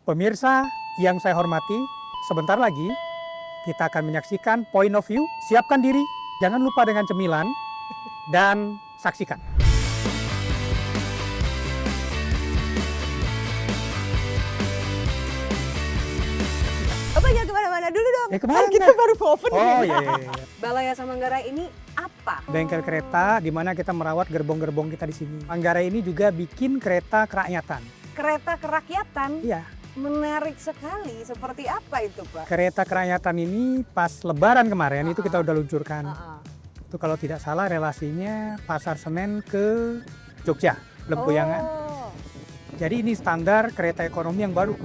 Pemirsa yang saya hormati, sebentar lagi kita akan menyaksikan point of view. Siapkan diri, jangan lupa dengan cemilan, dan saksikan. Bapak jangan kemana-mana dulu dong. Kemana? Kan kita baru mau open. Oh iya. Balai Yasa Manggarai ini apa? Bengkel kereta di mana kita merawat gerbong-gerbong kita di sini. Manggarai ini juga bikin kereta kerakyatan. Kereta kerakyatan? Iya. Menarik sekali. Seperti apa itu, Pak? Kereta kerakyatan ini pas Lebaran kemarin itu kita udah luncurkan. Itu kalau tidak salah relasinya Pasar Senen ke Jogja, Lempuyangan. Oh, Jadi ini standar kereta ekonomi yang baru.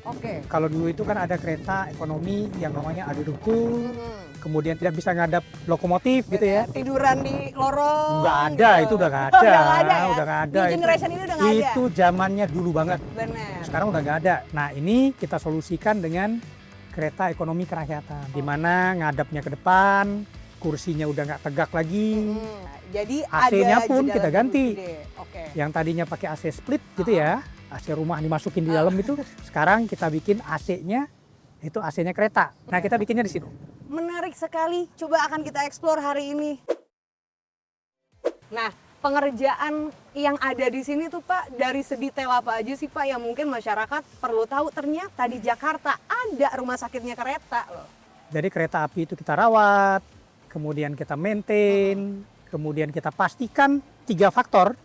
oke. Kalau dulu itu kan ada kereta ekonomi yang namanya adu duku, kemudian tidak bisa ngadap lokomotif gitu ya. Tiduran di lorong. Nggak ada, gitu. itu udah nggak Oh, ada. udah nggak ada ya? Udah nggak ada. Di generation ini udah nggak ada. Itu zamannya dulu banget. Benar. Sekarang udah nggak ada. Nah ini kita solusikan dengan kereta ekonomi kerakyatan. Di mana ngadapnya ke depan, kursinya udah nggak tegak lagi. Jadi AC-nya ada pun jendela kita ganti. gede. Oke. Yang tadinya pakai AC split gitu ya, AC rumah dimasukin di dalam itu, sekarang kita bikin AC-nya itu AC-nya kereta. Nah kita bikinnya di situ. Menarik sekali. Coba akan kita eksplor hari ini. Nah, pengerjaan yang ada di sini tuh Pak, dari sedetail apa aja sih Pak yang mungkin masyarakat perlu tahu? Ternyata di Jakarta ada rumah sakitnya kereta loh. Jadi kereta api itu kita rawat, kemudian kita maintain, kemudian kita pastikan 3 faktor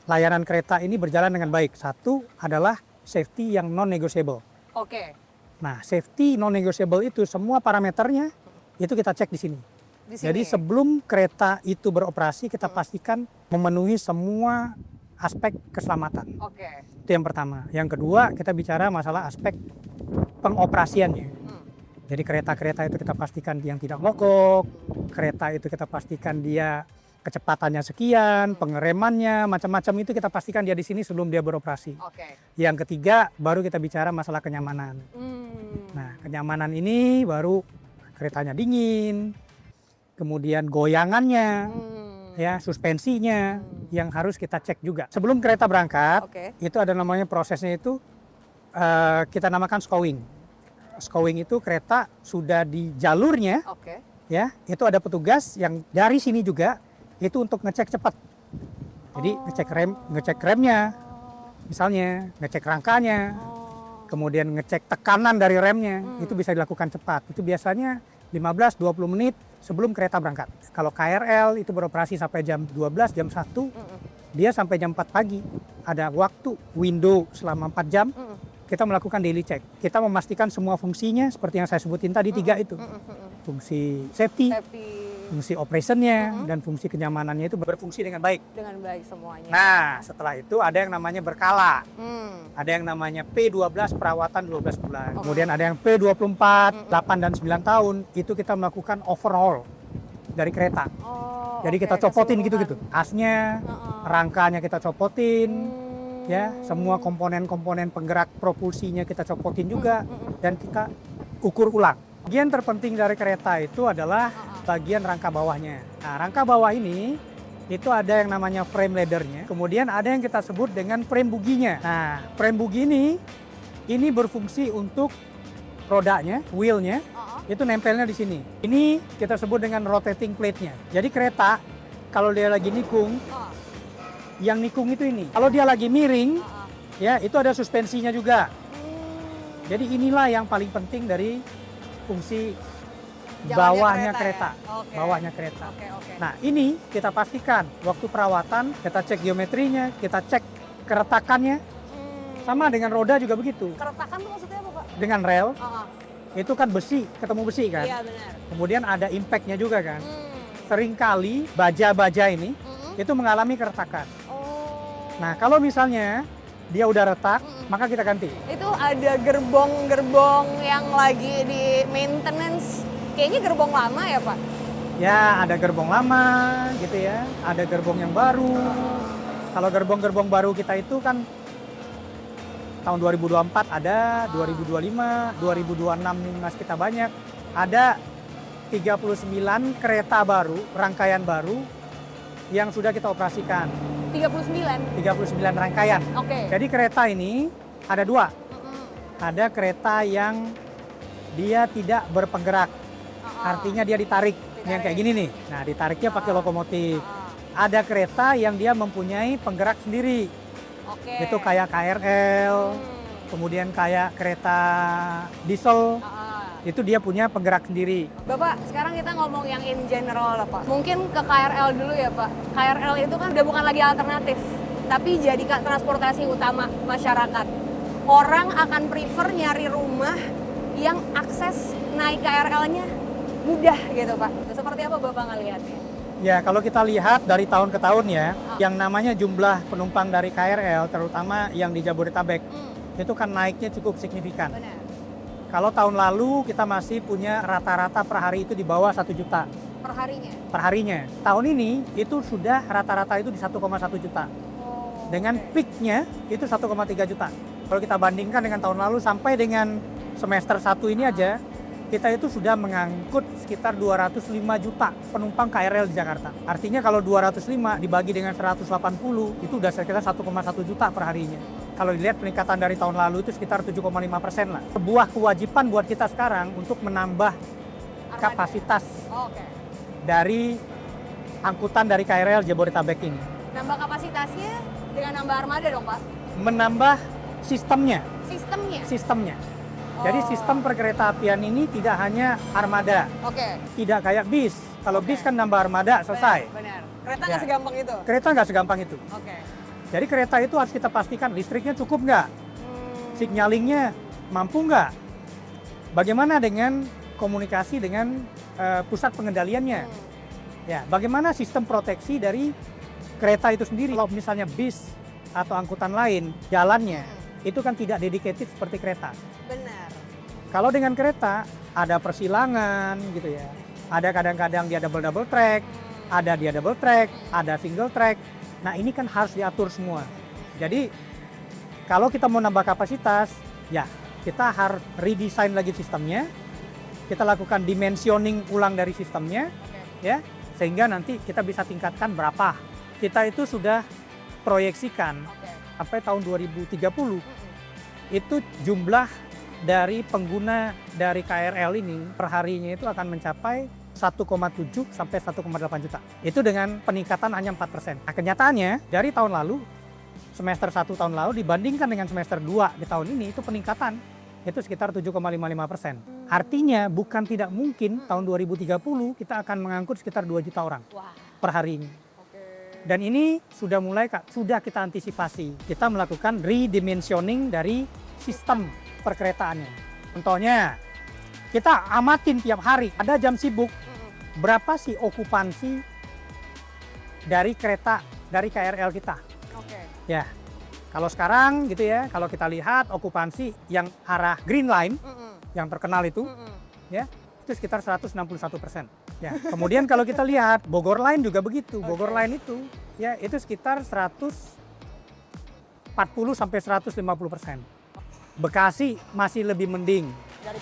layanan kereta ini berjalan dengan baik. Satu adalah safety yang non-negotiable. Oke. Nah, safety non-negotiable itu semua parameternya itu kita cek di sini. Di sini. Jadi sebelum kereta itu beroperasi kita pastikan memenuhi semua aspek keselamatan. Oke. Itu yang pertama. Yang kedua kita bicara masalah aspek pengoperasiannya. Jadi kereta-kereta itu kita pastikan yang tidak mogok, kereta itu kita pastikan dia kecepatannya sekian, pengeremannya, macam-macam itu kita pastikan dia di sini sebelum dia beroperasi. Oke. Yang ketiga baru kita bicara masalah kenyamanan. Nah, kenyamanan ini baru keretanya dingin, kemudian goyangannya, ya suspensinya yang harus kita cek juga. Sebelum kereta berangkat, Oke. itu ada namanya prosesnya itu kita namakan scowing. Scowing itu kereta sudah di jalurnya, Oke. ya itu ada petugas yang dari sini juga itu untuk ngecek cepat. Jadi ngecek remnya, misalnya ngecek rangkanya, kemudian ngecek tekanan dari remnya, itu bisa dilakukan cepat. Itu biasanya 15-20 menit sebelum kereta berangkat. Kalau KRL itu beroperasi sampai jam 12, jam 1, dia sampai jam 4 pagi. Ada waktu, window selama 4 jam, kita melakukan daily check. Kita memastikan semua fungsinya seperti yang saya sebutin tadi 3 itu. Fungsi safety, fungsi operationnya, dan fungsi kenyamanannya itu berfungsi dengan baik. Dengan baik semuanya. Nah, setelah itu ada yang namanya berkala. Ada yang namanya P12 perawatan 12 bulan. Kemudian ada yang P24, 8 dan 9 tahun. Itu kita melakukan overhaul dari kereta. Jadi kita copotin gitu-gitu. Asnya, rangkanya kita copotin. Ya, semua komponen-komponen penggerak propulsinya kita copotin juga. Dan kita ukur ulang. Bagian terpenting dari kereta itu adalah bagian rangka bawahnya. Nah, rangka bawah ini itu ada yang namanya frame laddernya, kemudian ada yang kita sebut dengan frame buginya. Nah, frame bugi ini berfungsi untuk rodanya, wheelnya, itu nempelnya di sini. Ini kita sebut dengan rotating plate-nya. Jadi kereta kalau dia lagi nikung, yang nikung itu ini. Kalau dia lagi miring, ya itu ada suspensinya juga. Jadi inilah yang paling penting dari fungsi bawahnya kereta. Bawahnya kereta. Nah, ini kita pastikan waktu perawatan, kita cek geometrinya, kita cek keretakannya. Sama dengan roda juga begitu. Keretakan itu maksudnya apa, Pak? Dengan rel, itu kan besi, ketemu besi kan. Iya, benar. Kemudian ada impact-nya juga kan. Seringkali baja-baja ini itu mengalami keretakan. Nah, kalau misalnya dia udah retak, maka kita ganti. Itu ada gerbong-gerbong yang lagi di maintenance. Kayaknya gerbong lama ya, Pak? Ya, ada gerbong lama gitu ya, ada gerbong yang baru. Kalau gerbong-gerbong baru kita itu kan tahun 2024 ada, 2025, 2026 nih Mas kita banyak. Ada 39 kereta baru, rangkaian baru yang sudah kita operasikan. 39? 39 rangkaian. Oke. Jadi kereta ini ada 2. ada kereta yang dia tidak berpenggerak, artinya dia ditarik. Yang kayak gini nih. Nah, ditariknya pakai lokomotif. Ada kereta yang dia mempunyai penggerak sendiri. Oke. Itu kayak KRL, kemudian kayak kereta diesel. Itu dia punya penggerak sendiri. Bapak, sekarang kita ngomong yang in general lah Pak. Mungkin ke KRL dulu ya Pak. KRL itu kan udah bukan lagi alternatif, tapi jadi transportasi utama masyarakat. Orang akan prefer nyari rumah yang akses naik KRL-nya mudah gitu Pak. Seperti apa Bapak ngelihatnya? Ya, kalau kita lihat dari tahun ke tahun ya, yang namanya jumlah penumpang dari KRL, terutama yang di Jabodetabek, itu kan naiknya cukup signifikan. Benar. Kalau tahun lalu kita masih punya rata-rata per hari itu di bawah 1 juta. Per harinya? Per harinya. Tahun ini itu sudah rata-rata itu di 1,1 juta. Dengan peaknya itu 1,3 juta. Kalau kita bandingkan dengan tahun lalu sampai dengan semester 1 ini aja, kita itu sudah mengangkut sekitar 205 juta penumpang KRL di Jakarta. Artinya kalau 205 dibagi dengan 180 itu udah sekitar 1,1 juta per harinya. Kalau dilihat peningkatan dari tahun lalu itu sekitar 7,5% lah. Sebuah kewajiban buat kita sekarang untuk menambah kapasitas dari angkutan dari KRL Jabodetabek ini. Nambah kapasitasnya dengan nambah armada dong Pak? Menambah sistemnya. Sistemnya? Jadi sistem perkeretaapian ini tidak hanya armada. Tidak kayak bis. Kalau bis kan nambah armada, selesai. Benar. Kereta nggak segampang itu? Kereta nggak segampang itu. Jadi kereta itu harus kita pastikan listriknya cukup nggak? Signalingnya mampu nggak? Bagaimana dengan komunikasi dengan pusat pengendaliannya? Ya, bagaimana sistem proteksi dari kereta itu sendiri? Kalau misalnya bis atau angkutan lain, jalannya itu kan tidak dedicated seperti kereta. Benar. Kalau dengan kereta ada persilangan gitu ya. Ada kadang-kadang dia double track, ada dia double track, ada single track. Nah, ini kan harus diatur semua. Jadi kalau kita mau nambah kapasitas, ya kita harus redesign lagi sistemnya. Kita lakukan dimensioning ulang dari sistemnya, ya, sehingga nanti kita bisa tingkatkan berapa. Kita itu sudah proyeksikan sampai tahun 2030 itu jumlah dari pengguna dari KRL ini per harinya itu akan mencapai 1,7 sampai 1,8 juta. Itu dengan peningkatan hanya 4%. Nah, kenyataannya dari tahun lalu, semester 1 tahun lalu dibandingkan dengan semester 2 di tahun ini, itu peningkatan itu sekitar 7,55%. Artinya bukan tidak mungkin tahun 2030 kita akan mengangkut sekitar 2 juta orang per harinya. Dan ini sudah mulai, sudah kita antisipasi. Kita melakukan redimensioning dari sistem perkeretaannya. Contohnya, kita amatin tiap hari, ada jam sibuk, berapa sih okupansi dari kereta, dari KRL kita. Ya, kalau sekarang gitu ya, kalau kita lihat okupansi yang arah Green Line, yang terkenal itu, ya, itu sekitar 161%. Ya, kemudian kalau kita lihat Bogor Line juga begitu, Bogor Line itu, ya itu sekitar 140 sampai 150%. Bekasi masih lebih mending,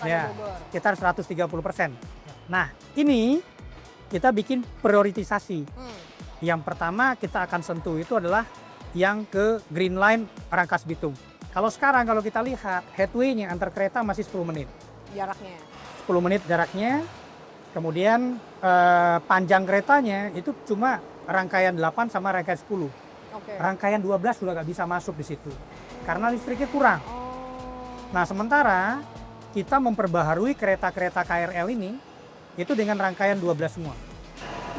ya, sekitar 130%. Nah, ini kita bikin prioritisasi. Yang pertama kita akan sentuh itu adalah yang ke Green Line Rangkas Bitung. Kalau sekarang kalau kita lihat headway-nya antar kereta masih 10 menit. Jaraknya? 10 menit jaraknya, kemudian panjang keretanya itu cuma rangkaian 8 sama rangkaian 10. Rangkaian 12 sudah nggak bisa masuk di situ, karena listriknya kurang. Nah, sementara kita memperbaharui kereta-kereta KRL ini itu dengan rangkaian 12 semua.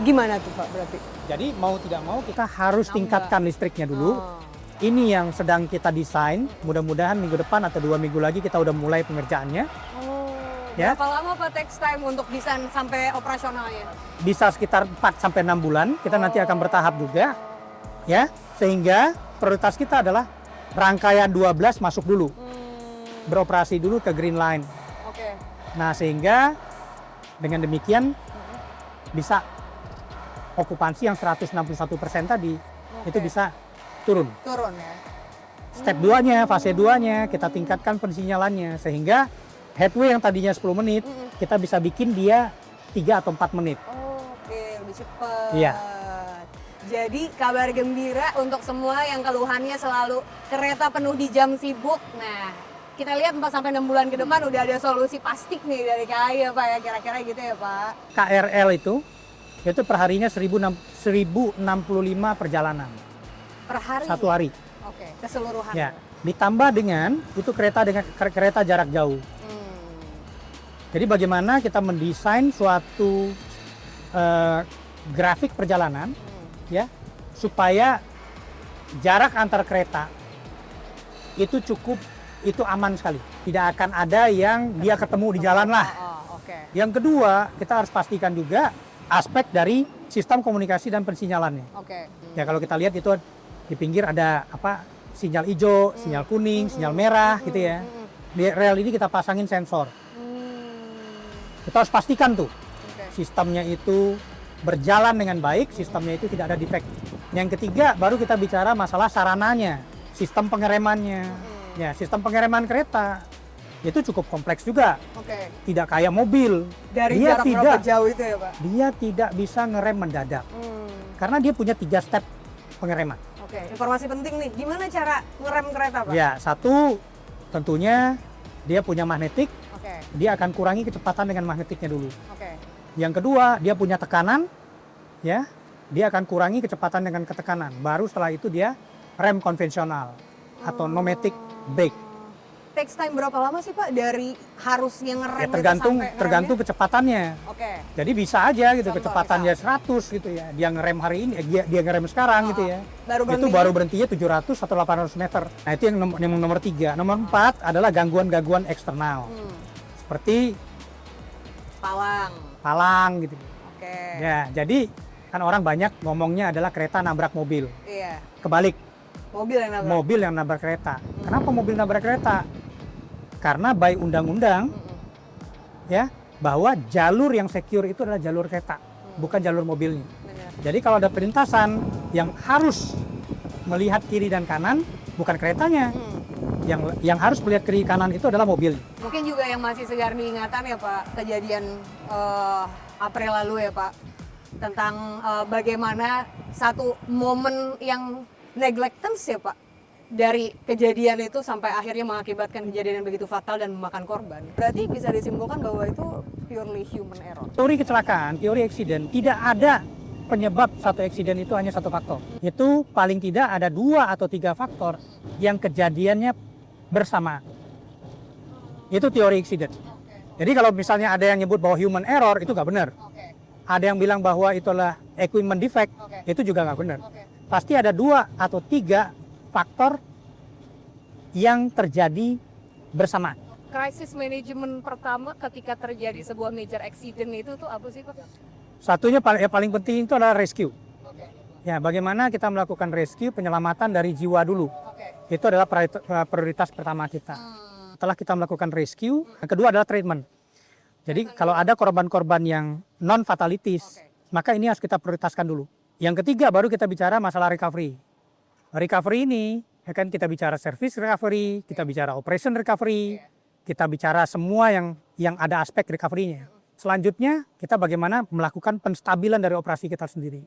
Gimana tuh Pak berarti? Jadi mau tidak mau kita harus tingkatkan listriknya dulu. Ini yang sedang kita desain. Mudah-mudahan minggu depan atau 2 minggu lagi kita udah mulai pengerjaannya. Ya. Berapa lama Pak takes time untuk desain sampai operasionalnya? Bisa sekitar 4 sampai 6 bulan. Kita nanti akan bertahap juga. Ya, sehingga prioritas kita adalah rangkaian 12 masuk dulu. Beroperasi dulu ke Green Line. Nah, sehingga dengan demikian bisa okupansi yang 161% tadi itu bisa turun. Turun ya. Step 2-nya, fase 2-nya kita tingkatkan pensinyalannya sehingga headway yang tadinya 10 menit kita bisa bikin dia 3 atau 4 menit. Lebih cepat. Iya. Jadi kabar gembira untuk semua yang keluhannya selalu kereta penuh di jam sibuk. Nah, kita lihat 4 sampai 6 bulan ke depan udah ada solusi pasti nih dari KAI ya Pak ya, kira-kira gitu ya Pak. KRL itu perharinya 1065 perjalanan Per hari? satu hari. Oke, keseluruhan. Ya, ditambah dengan itu kereta jarak jauh. Jadi bagaimana kita mendesain suatu grafik perjalanan ya supaya jarak antar kereta itu cukup, itu aman sekali. Tidak akan ada yang dia ketemu di jalan lah. Oke. Yang kedua, kita harus pastikan juga aspek dari sistem komunikasi dan pensinyalannya. Oke. Ya kalau kita lihat itu di pinggir ada apa, sinyal hijau, sinyal kuning, sinyal merah gitu ya. Di rel ini kita pasangin sensor. Kita harus pastikan tuh sistemnya itu berjalan dengan baik, sistemnya itu tidak ada defect. Yang ketiga, baru kita bicara masalah sarananya, sistem pengeremannya. Ya, sistem pengereman kereta itu cukup kompleks juga. Oke. Tidak kayak mobil. Dari Dia jarak berapa jauh itu ya Pak? Dia tidak bisa ngerem mendadak. Karena dia punya 3 step pengereman. Oke, informasi penting nih. Gimana cara ngerem kereta Pak? Ya, satu tentunya dia punya magnetik. Oke. Dia akan kurangi kecepatan dengan magnetiknya dulu. Oke. Yang kedua, dia punya tekanan, ya, dia akan kurangi kecepatan dengan ketekanan. Baru setelah itu dia rem konvensional atau pneumatic brake. Takes time berapa lama sih Pak dari harusnya ngerem Ya, tergantung itu sampai tergantung ngeremnya? kecepatannya. Oke. Jadi bisa aja gitu Contoh, kecepatannya 100 gitu ya. Dia ngerem hari ini, dia ngerem sekarang gitu ya. Itu baru berhentinya 700 atau 800 meter. Nah, itu yang nomor 3. Nomor 4 adalah gangguan-gangguan eksternal. Seperti palang gitu. Oke. Ya, jadi kan orang banyak ngomongnya adalah kereta nabrak mobil. Iya. Kebalik, Mobil yang nabrak. mobil yang nabrak kereta. Kenapa mobil nabrak kereta? Karena by undang-undang ya bahwa jalur yang secure itu adalah jalur kereta, bukan jalur mobilnya. Benar. Jadi kalau ada perlintasan yang harus melihat kiri dan kanan, bukan keretanya. Yang harus melihat kiri kanan itu adalah mobil. Mungkin juga yang masih segar diingatan ya Pak, kejadian April lalu ya Pak, tentang bagaimana satu momen yang neglectance ya Pak, dari kejadian itu sampai akhirnya mengakibatkan kejadian yang begitu fatal dan memakan korban. Berarti bisa disimpulkan bahwa itu purely human error. Teori kecelakaan, teori accident, tidak ada penyebab satu accident itu hanya satu faktor. Itu paling tidak ada 2 atau 3 faktor yang kejadiannya bersama. Itu teori accident. Jadi kalau misalnya ada yang nyebut bahwa human error, itu nggak benar. Ada yang bilang bahwa itulah equipment defect, itu juga nggak benar. Pasti ada 2 atau 3 faktor yang terjadi bersama. Crisis management pertama ketika terjadi sebuah major accident itu tuh apa sih Pak? Satunya paling penting itu adalah rescue. Ya, bagaimana kita melakukan rescue, penyelamatan dari jiwa dulu. Itu adalah prioritas pertama kita. Setelah kita melakukan rescue, yang kedua adalah treatment. Jadi kalau ada korban-korban yang non-fatalities, maka ini harus kita prioritaskan dulu. Yang ketiga baru kita bicara masalah recovery. Recovery ini, ya kan kita bicara service recovery, kita bicara operation recovery, kita bicara semua yang ada aspek recovery-nya. Selanjutnya kita bagaimana melakukan penstabilan dari operasi kita sendiri.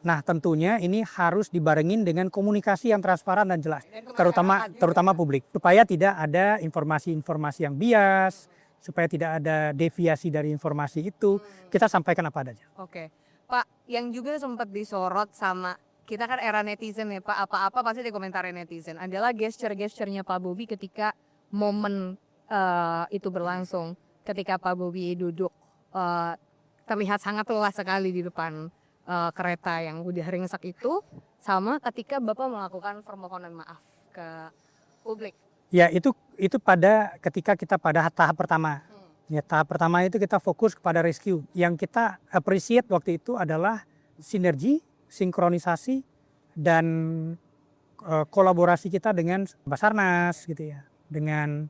Nah tentunya ini harus dibarengin dengan komunikasi yang transparan dan jelas, terutama publik, supaya tidak ada informasi-informasi yang bias, supaya tidak ada deviasi dari informasi itu, kita sampaikan apa adanya. Oke, Pak, yang juga sempat disorot sama kita kan era netizen ya Pak, apa-apa pasti dikomentarin netizen, adalah gesture-gesturenya Pak Bobi ketika momen itu berlangsung, ketika Pak Bobi duduk terlihat sangat lelah sekali di depan kereta yang udah ringsek itu, sama ketika Bapak melakukan permohonan maaf ke publik. Ya itu ketika kita pada tahap pertama. Ya, tahap pertama itu kita fokus kepada rescue. Yang kita appreciate waktu itu adalah sinergi, sinkronisasi, dan kolaborasi kita dengan Basarnas gitu ya, dengan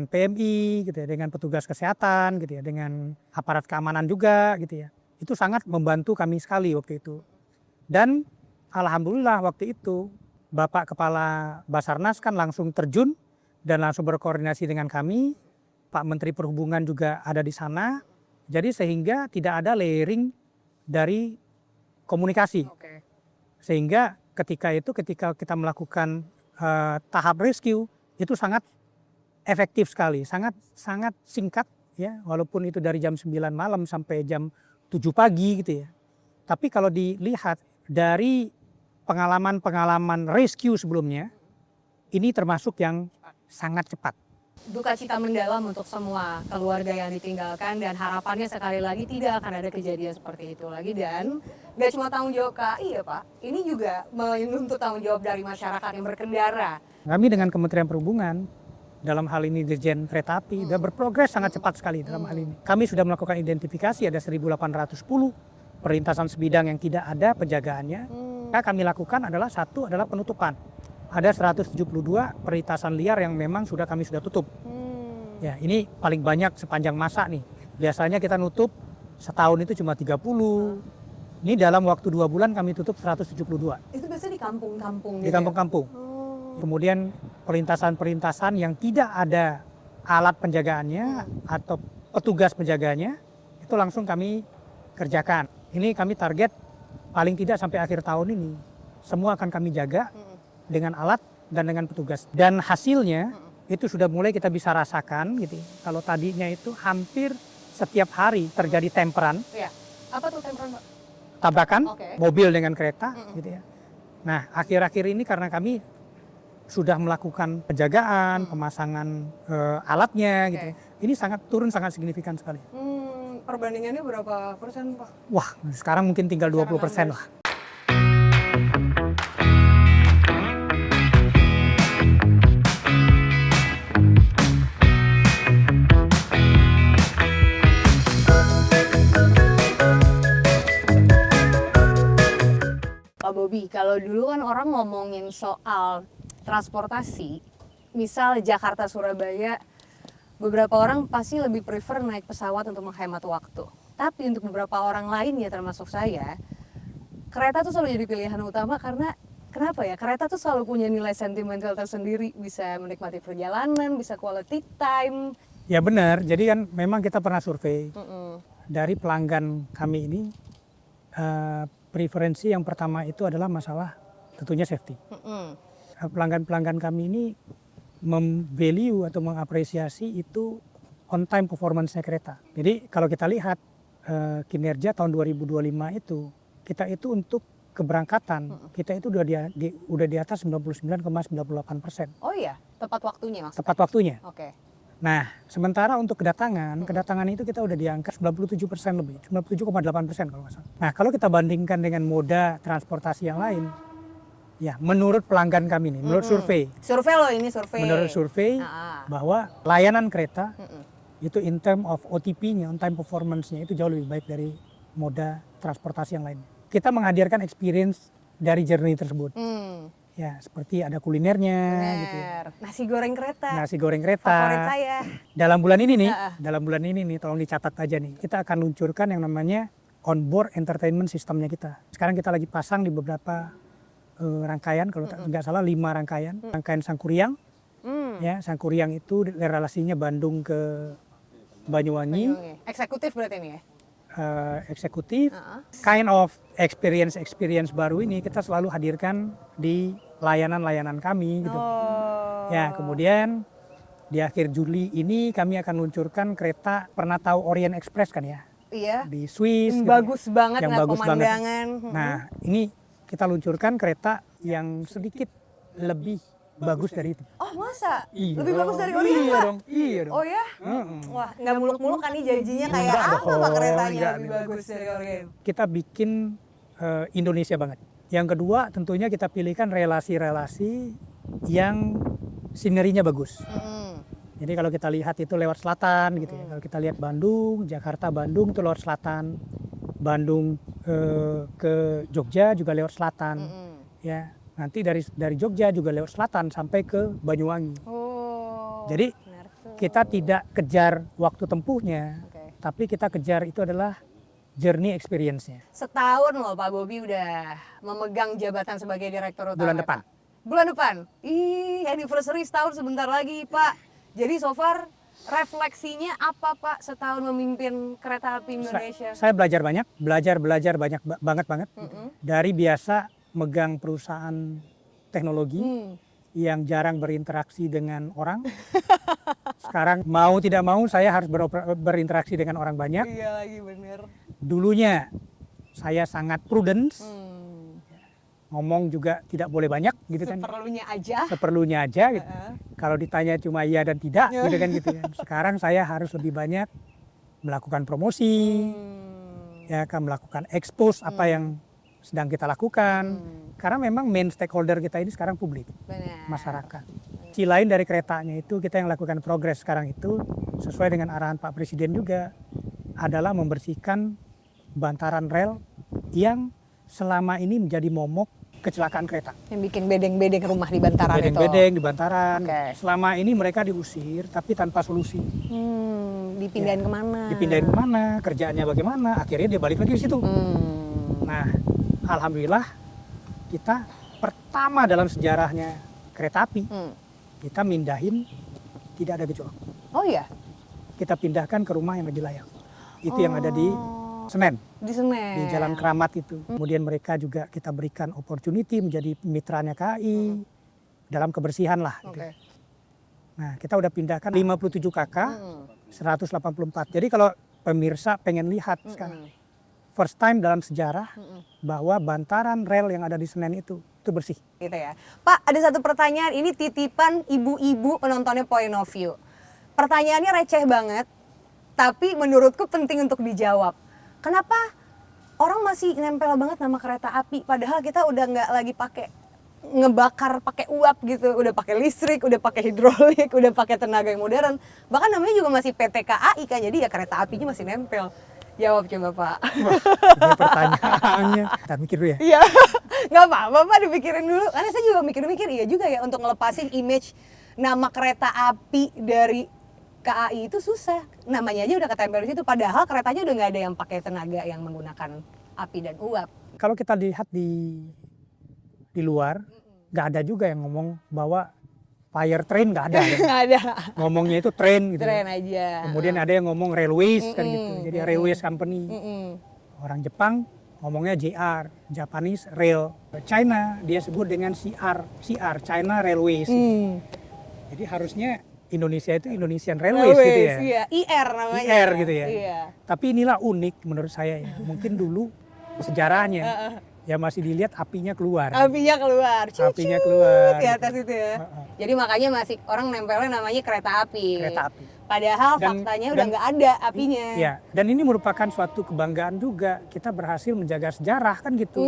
PMI gitu ya, dengan petugas kesehatan gitu ya, dengan aparat keamanan juga gitu ya. Itu sangat membantu kami sekali waktu itu. Dan alhamdulillah waktu itu Bapak Kepala Basarnas kan langsung terjun dan langsung berkoordinasi dengan kami. Pak Menteri Perhubungan juga ada di sana. Jadi sehingga tidak ada layering dari komunikasi. Sehingga ketika kita melakukan tahap rescue itu sangat efektif sekali, sangat singkat ya, walaupun itu dari jam 9 malam sampai jam 7 pagi gitu ya. Tapi kalau dilihat dari pengalaman rescue sebelumnya, ini termasuk yang sangat cepat. Duka cita mendalam untuk semua keluarga yang ditinggalkan, dan harapannya sekali lagi tidak akan ada kejadian seperti itu lagi. Dan gak cuma tanggung jawab KAI ya Pak, ini juga menuntut tanggung jawab dari masyarakat yang berkendara. Kami dengan Kementerian Perhubungan, dalam hal ini Dirjen Kereta Api, sudah berprogres sangat cepat sekali dalam hal ini. Kami sudah melakukan identifikasi, ada 1.810 perlintasan sebidang yang tidak ada penjagaannya. Yang kami lakukan adalah penutupan. Ada 172 perlintasan liar yang memang kami sudah tutup. Ya, ini paling banyak sepanjang masa nih. Biasanya kita nutup setahun itu cuma 30. Ini dalam waktu 2 bulan kami tutup 172. Itu biasanya di kampung-kampung Di kampung-kampung. Kemudian perlintasan-perlintasan yang tidak ada alat penjagaannya atau petugas penjaganya, itu langsung kami kerjakan. Ini kami target paling tidak sampai akhir tahun ini semua akan kami jaga dengan alat dan dengan petugas. Dan hasilnya itu sudah mulai kita bisa rasakan gitu. Kalau tadinya itu hampir setiap hari terjadi temperan. Ya. Apa tuh temperan, Pak? Tabrakan mobil dengan kereta gitu ya. Nah, akhir-akhir ini karena kami sudah melakukan penjagaan, pemasangan alatnya gitu. Ini turun sangat signifikan sekali. Perbandingannya berapa persen, Pak? Wah, sekarang mungkin tinggal 20% lah. Pak Bobi, kalau dulu kan orang ngomongin soal transportasi, misal Jakarta-Surabaya, beberapa orang pasti lebih prefer naik pesawat untuk menghemat waktu. Tapi untuk beberapa orang lainnya termasuk saya, kereta tuh selalu jadi pilihan utama karena kenapa ya? Kereta tuh selalu punya nilai sentimental tersendiri, bisa menikmati perjalanan, bisa quality time. Ya benar, jadi kan memang kita pernah survei dari pelanggan kami ini, preferensi yang pertama itu adalah masalah tentunya safety. Pelanggan-pelanggan kami ini value atau mengapresiasi itu on time performance-nya kereta. Jadi kalau kita lihat kinerja tahun 2025 itu, kita itu untuk keberangkatan, kita itu udah di atas 99,98%. Oh iya, tepat waktunya maksudnya? Tepat waktunya. Oke. Nah, sementara untuk kedatangan itu kita udah di angka 97% lebih, 97,8% kalau nggak salah. Nah, kalau kita bandingkan dengan moda transportasi yang lain, ya menurut pelanggan kami nih, menurut survei. Survei loh ini, survei. Menurut survei bahwa layanan kereta itu in term of OTP-nya, on time performance-nya itu jauh lebih baik dari moda transportasi yang lain. Kita menghadirkan experience dari journey tersebut. Ya, seperti ada kulinernya gitu ya. Nasi goreng kereta. Nasi goreng kereta. Favorit saya. Dalam bulan ini nih, tolong dicatat aja nih. Kita akan luncurkan yang namanya onboard entertainment sistemnya kita. Sekarang kita lagi pasang di beberapa rangkaian, kalau nggak salah 5 rangkaian. Rangkaian Sangkuriang. Ya, Sangkuriang itu relasinya Bandung ke Banyuwangi. Eksekutif berarti ini ya? Eksekutif. Kind of experience baru ini kita selalu hadirkan di layanan-layanan kami gitu. Ya, kemudian di akhir Juli ini kami akan luncurkan kereta, pernah tahu Orient Express kan ya? Iya. Di Swiss. Bagus banget, yang bagus pemandangan. Banget. Nah, ini kita luncurkan kereta yang sedikit lebih bagus dari itu. Oh masa? Iya lebih dong. bagus dari Orient? Iya dong. Iya dong. Oh ya? Wah, nggak muluk-muluk kan nih janjinya kayak apa Pak keretanya lebih bagus dari Orient? Kita bikin Indonesia banget. Yang kedua tentunya kita pilihkan relasi-relasi yang sinerinya bagus. Jadi kalau kita lihat itu lewat selatan gitu ya. Kalau kita lihat Bandung, Jakarta, Bandung itu lewat selatan. Bandung ke Jogja juga lewat selatan. Ya. Nanti dari Jogja juga lewat selatan sampai ke Banyuwangi. Jadi kita tidak kejar waktu tempuhnya, tapi kita kejar itu adalah journey experience-nya. Setahun loh Pak Bobi udah memegang jabatan sebagai Direktur Utama. Bulan depan. Bulan depan? Ih, anniversary setahun sebentar lagi Pak. Jadi so far refleksinya apa Pak setahun memimpin Kereta Api Indonesia? Saya belajar banyak, belajar banget. Dari biasa megang perusahaan teknologi yang jarang berinteraksi dengan orang. Sekarang mau tidak mau saya harus berinteraksi dengan orang banyak. Iya lagi bener. Dulunya saya sangat prudence, ngomong juga tidak boleh banyak gitu kan. Seperlunya aja. Seperlunya aja gitu. Kalau ditanya cuma iya dan tidak gitu kan gitu kan. Sekarang saya harus lebih banyak melakukan promosi, ya kan, melakukan expose apa yang sedang kita lakukan. Karena memang main stakeholder kita ini sekarang publik, Benar. masyarakat. Sisi lain dari keretanya itu kita yang lakukan progres sekarang itu sesuai dengan arahan Pak Presiden juga adalah membersihkan bantaran rel yang selama ini menjadi momok kecelakaan kereta. Yang bikin bedeng-bedeng rumah di bantaran itu. Bedeng-bedeng di bantaran. Oke. Selama ini mereka diusir tapi tanpa solusi. Dipindahin kemana? Dipindahin kemana, kerjaannya bagaimana, akhirnya dia balik lagi ke situ. Nah, alhamdulillah kita pertama dalam sejarahnya kereta api, kita mindahin tidak ada gejolak. Oh iya? Kita pindahkan ke rumah yang lebih layak. Itu yang ada di Senen. Di Senen. Di Jalan Keramat itu. Kemudian mereka juga kita berikan opportunity menjadi mitranya KAI dalam kebersihan lah. Gitu. Oke. Nah, kita udah pindahkan 57 KK, 184. Jadi kalau pemirsa pengen lihat sekarang, first time dalam sejarah bahwa bantaran rel yang ada di Senen itu bersih. Gitu ya. Pak, ada satu pertanyaan, ini titipan ibu-ibu penontonnya Point of View. Pertanyaannya receh banget, tapi menurutku penting untuk dijawab. Kenapa orang masih nempel banget nama kereta api, padahal kita udah nggak lagi pakai ngebakar pakai uap gitu, udah pakai listrik, udah pakai hidrolik, udah pakai tenaga yang modern. Bahkan namanya juga masih PT KAI kan, jadi ya kereta apinya masih nempel. Jawab coba Pak. Wah, ini pertanyaannya. Kita mikir dulu ya. Iya, nggak apa-apa Pak, dipikirin dulu. Karena saya juga mikir-mikir, iya juga ya untuk ngelepasin image nama kereta api dari KAI itu susah. Namanya aja udah ketempel di situ, padahal keretanya udah nggak ada yang pakai tenaga yang menggunakan api dan uap. Kalau kita lihat di luar, nggak ada juga yang ngomong bahwa fire train, nggak ada. Nggak ada. Ngomongnya itu train gitu. Keren aja. Kemudian ada yang ngomong railways kan gitu. Jadi railways company. Orang Jepang ngomongnya JR, Japanese Rail. China dia sebut dengan CR, China Railways. Jadi harusnya Indonesia itu Indonesian Railways gitu ya. Iya, IR namanya. IR gitu ya. Iya. Tapi inilah unik menurut saya ya. Mungkin dulu sejarahnya ya masih dilihat apinya keluar. Apinya keluar. Apinya keluar. Di atas itu ya. Jadi makanya masih orang nempelnya namanya kereta api. Kereta api. Padahal faktanya udah nggak ada apinya. Iya, dan ini merupakan suatu kebanggaan juga. Kita berhasil menjaga sejarah kan gitu.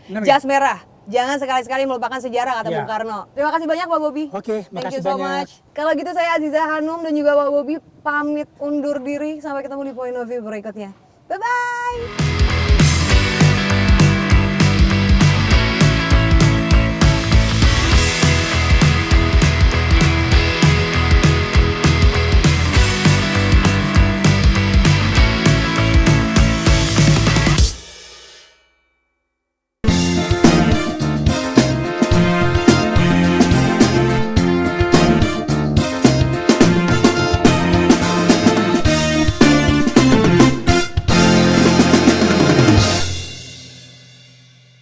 Benar nggak? Jas merah. Jangan sekali-sekali melupakan sejarah kata Iya. Bung Karno. Terima kasih banyak Pak Bobi. Oke, Thank makasih you so banyak. much. Kalau gitu saya Aziza Hanum dan juga Pak Bobi pamit undur diri. Sampai ketemu di Point of View berikutnya. Bye-bye.